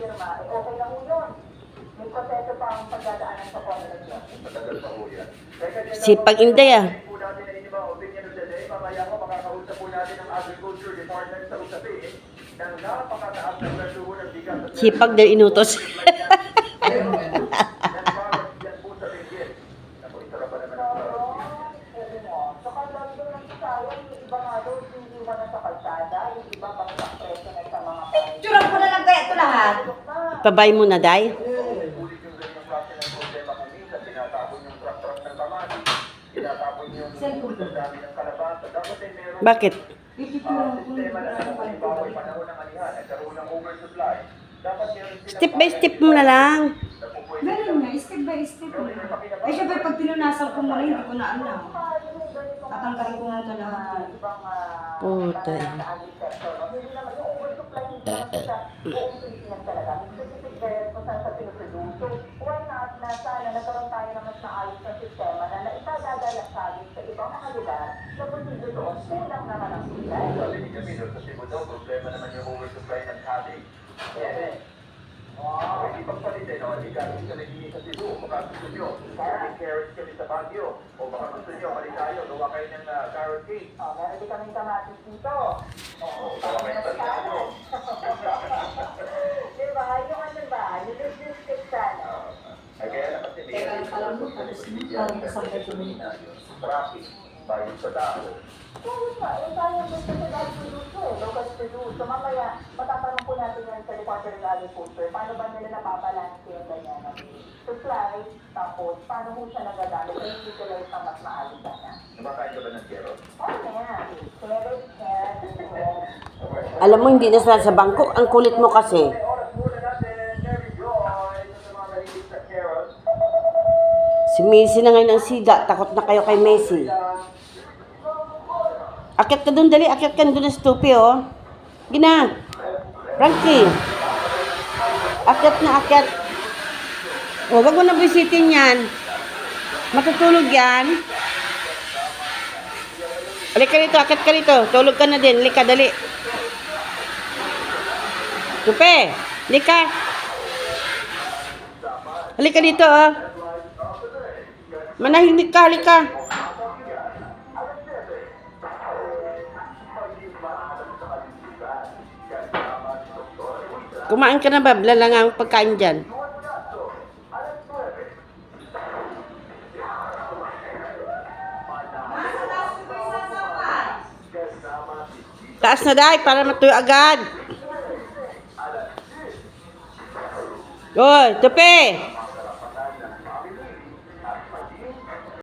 pirma, eh okay na ho yun. May proseso pa ang pagdadaanan sa Congress. Matagal pa ho yan. Sipag Inday ah. Po natin na inyong opinion of the day. Mamaya ko makakausap po natin ang Agriculture Department sa usapin ng napakataas na presyo ng bigas. Sipag na inutos. Yan po sa tingin. Ako, isara pa naman ang Sa kandang doon ng Bisaya, yung iba nga doon, hindi iwan na sa kalsada, yung iba bang sa presyo na sa mga pares. Tsurang ko na lang kaya ito lahat. Pabay mo na, Day. ulit yung ganyan klase ng problema kung minsan tinatapon yung truck ng kamati, tinatapon yung dami ng kalabasa. Dapat ay meron Bakit? sistema na halimbawa ay panahon ng anihan, nagkaroon ng oversupply. Dapat meron sila Step by step mo na lang. Ganun nga, step by step. Eh, syempre, pag pinunasan ko muna, hindi ko na alam. Tatanggalin ko muna lahat. Puta. Hindi naman yung oversupply, hindi naman sa buong Pilipinas talaga. Specific areas kung saan sa pinuproduce. So, why not na sana nagkaroon tayo ng mas maayos na sistema na naitagagala sa atin sa ibang mga lugar na posible doon, kulang naman ang supply. Sabi ni Camilo sa Cebu daw, problema naman yung oversupply ng cabbage. Hindi pagpalitin, no? Hindi galing ka nagiging sa Cebu. Baka gusto nyo, carrots kami sa Baguio. O baka gusto nyo, mali tayo, gawa kayo ng carrot cake. Meron din kaming kamatis dito. Gawa kayo ng salgado. Diba? Yung ano ba? Yung business stick sana. Ay kaya na kasi may Alam mo, tapos parang kasabay ko na. traffic, bayad sa tao. Oo nga, sayang gusto sa local produce, local produce. So mamaya, matatanong po natin yan sa Department of Agriculture, paano ba nila napabalanse yung ganyan ng supply, tapos paano mo siya nagagamit, ay utilize na mas maayos sana. Kumakain ka ba ng carrot? Oo nga, carrot, carrot, Alam mo, hindi na sa bangko. Ang kulit mo kasi. May oras muna natin, Mary Joy, sa mga mahilig sa carrot. Si Messi na ngayon ang siga. Takot na kayo kay Messi. Akyat ka dun, dali. Akyat ka dun na stupi, oh. Gina. Frankie. Akyat na, akyat. Oh, wag mo na bisitin yan. Matutulog yan. Halika rito, akyat ka rito. Tulog ka na din. Halika, dali. Tupe, halika. Halika dito, oh. Manahimik ka, halika. Kumain ka na ba? Lalang ang pagkain dyan. Taas na dahil para matuyo agad. Oy, Tupi!